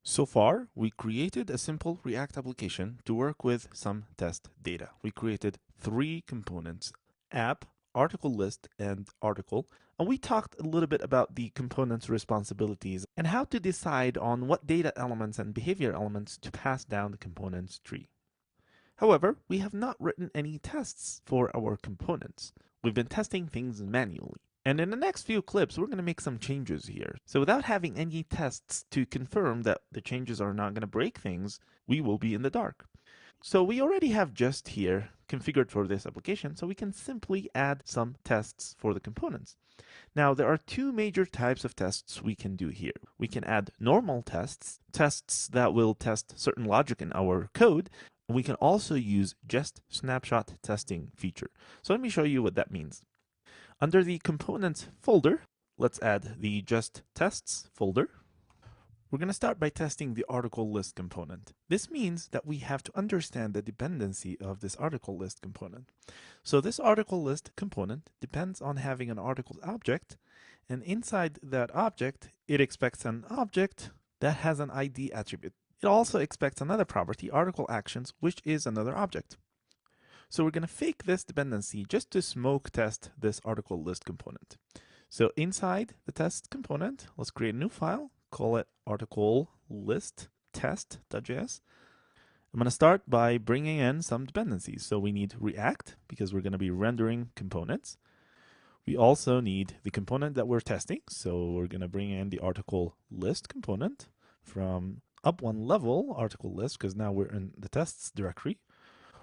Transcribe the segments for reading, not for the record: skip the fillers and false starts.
So far, we created a simple React application to work with some test data. We created three components: app, article list, and article. And we talked a little bit about the components' responsibilities and how to decide on what data elements and behavior elements to pass down the components tree. However, we have not written any tests for our components. We've been testing things manually. And in the next few clips, we're going to make some changes here. So without having any tests to confirm that the changes are not going to break things, we will be in the dark. So we already have just here configured for this application, so we can simply add some tests for the components. Now, there are two major types of tests we can do here. We can add normal tests, tests that will test certain logic in our code. And we can also use just snapshot testing feature. So let me show you what that means. Under the components folder, let's add the just tests folder. We're going to start by testing the article list component. This means that we have to understand the dependency of this article list component. So this article list component depends on having an article object, and inside that object, it expects an object that has an ID attribute. It also expects another property, article actions, which is another object. So we're going to fake this dependency just to smoke test this article list component. So inside the test component, let's create a new file, call it article list test.js. I'm going to start by bringing in some dependencies. So we need React because we're going to be rendering components. We also need the component that we're testing. So we're going to bring in the article list component from up one level article list because now we're in the tests directory.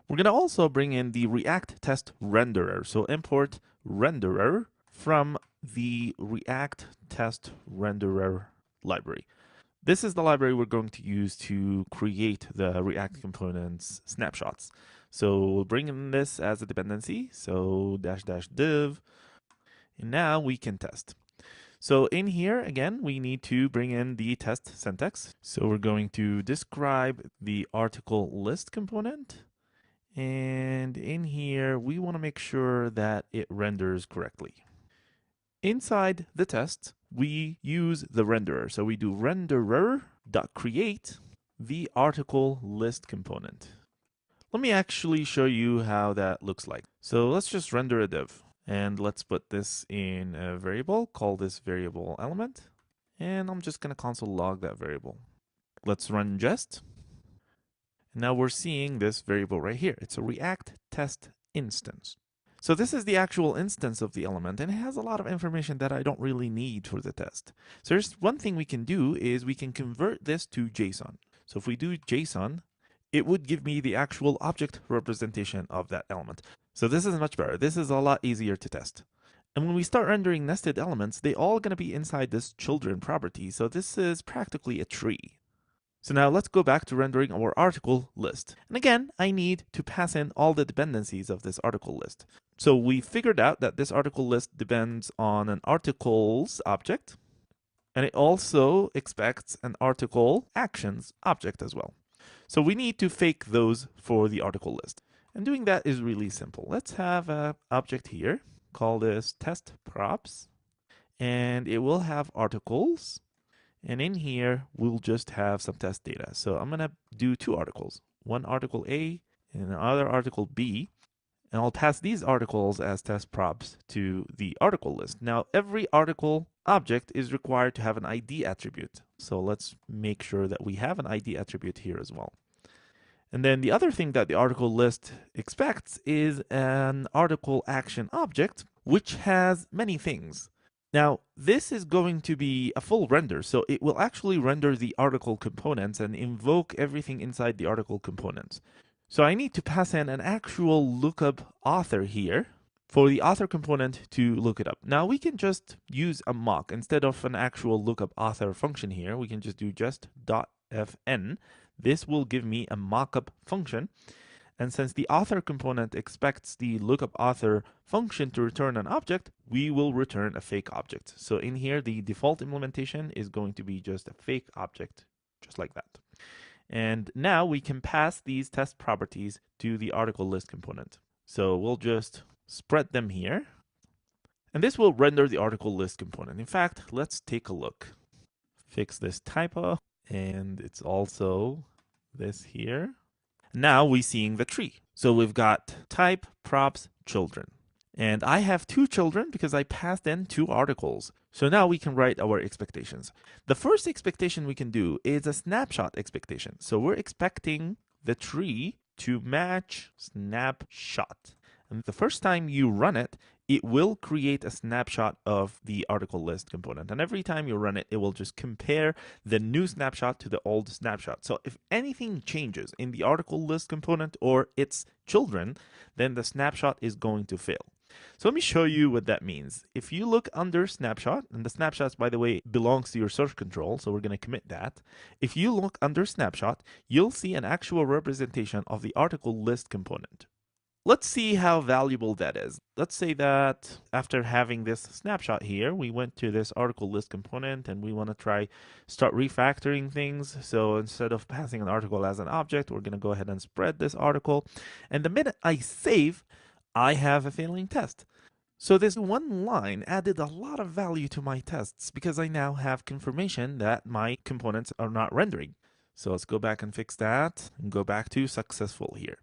We're going to also bring in the React test renderer. So import renderer from the React test renderer library. This is the library we're going to use to create the React components snapshots. So we'll bring in this as a dependency. So --div. And now we can test. So in here, again, we need to bring in the test syntax. So we're going to describe the article list component. And in here, we want to make sure that it renders correctly. Inside the test, we use the renderer. So we do renderer.create the article list component. Let me actually show you how that looks like. So let's just render a div. And let's put this in a variable, call this variable element. And I'm just going to console log that variable. Let's run jest. Now we're seeing this variable right here. It's a React test instance. So this is the actual instance of the element, and it has a lot of information that I don't really need for the test. So there's one thing we can do is we can convert this to JSON. So if we do JSON, it would give me the actual object representation of that element. So this is much better. This is a lot easier to test. And when we start rendering nested elements, they all going to be inside this children property. So this is practically a tree. So now let's go back to rendering our article list. And again, I need to pass in all the dependencies of this article list. So we figured out that this article list depends on an articles object, and it also expects an article actions object as well. So we need to fake those for the article list. And doing that is really simple. Let's have an object here, call this test props, and it will have articles. And in here, we'll just have some test data. So I'm going to do two articles, one article A and another article B. And I'll pass these articles as test props to the article list. Now, every article object is required to have an ID attribute. So let's make sure that we have an ID attribute here as well. And then the other thing that the article list expects is an article action object, which has many things. Now, this is going to be a full render, so it will actually render the article components and invoke everything inside the article components. So I need to pass in an actual lookup author here for the author component to look it up. Now we can just use a mock. Instead of an actual lookup author function here, we can just do just.fn. This will give me a mockup function. And since the author component expects the lookup author function to return an object, we will return a fake object. So in here, the default implementation is going to be just a fake object, just like that. And now we can pass these test properties to the article list component. So we'll just spread them here. And this will render the article list component. In fact, let's take a look. Fix this typo. And it's also this here. Now we're seeing the tree. So we've got type, props, children. And I have two children because I passed in two articles. So now we can write our expectations. The first expectation we can do is a snapshot expectation. So we're expecting the tree to match snapshot. And the first time you run it, it will create a snapshot of the article list component. And every time you run it, it will just compare the new snapshot to the old snapshot. So if anything changes in the article list component or its children, then the snapshot is going to fail. So let me show you what that means. If you look under snapshot, and the snapshots, by the way, belongs to your search control, so we're going to commit that. If you look under snapshot, you'll see an actual representation of the article list component. Let's see how valuable that is. Let's say that after having this snapshot here, we went to this article list component and we want to start refactoring things. So instead of passing an article as an object, we're going to go ahead and spread this article. And the minute I save, I have a failing test. So this one line added a lot of value to my tests because I now have confirmation that my components are not rendering. So let's go back and fix that and go back to successful here.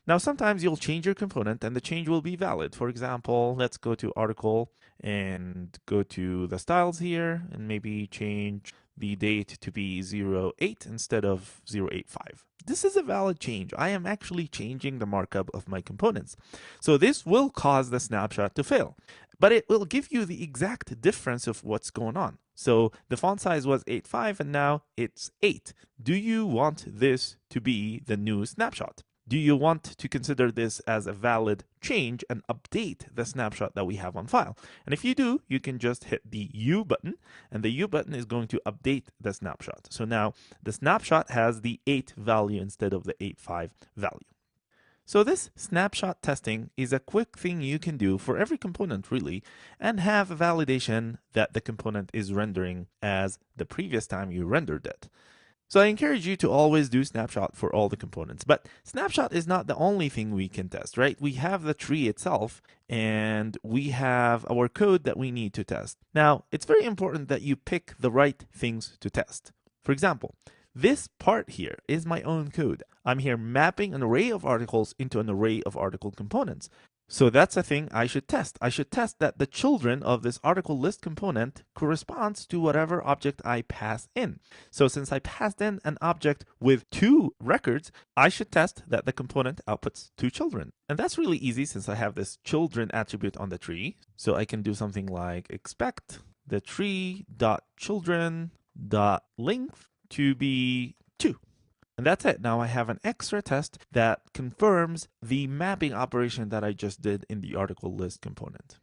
Now, sometimes you'll change your component and the change will be valid. For example, let's go to article and go to the styles here and maybe change the date to be 08 instead of 085. This is a valid change. I am actually changing the markup of my components. So this will cause the snapshot to fail, but it will give you the exact difference of what's going on. So the font size was 8.5 and now it's 8. Do you want this to be the new snapshot? Do you want to consider this as a valid change and update the snapshot that we have on file? And if you do, you can just hit the U button, and the U button is going to update the snapshot. So now the snapshot has the 8 value instead of the 8.5 value. So this snapshot testing is a quick thing you can do for every component really, and have a validation that the component is rendering as the previous time you rendered it. So I encourage you to always do snapshot for all the components, but snapshot is not the only thing we can test, right? We have the tree itself and we have our code that we need to test. Now, it's very important that you pick the right things to test. For example, this part here is my own code. I'm here mapping an array of articles into an array of article components. So that's a thing I should test. I should test that the children of this article list component corresponds to whatever object I pass in. So since I passed in an object with 2 records, I should test that the component outputs 2 children. And that's really easy since I have this children attribute on the tree. So I can do something like expect the tree.children.length to be 2. And that's it. Now I have an extra test that confirms the mapping operation that I just did in the article list component.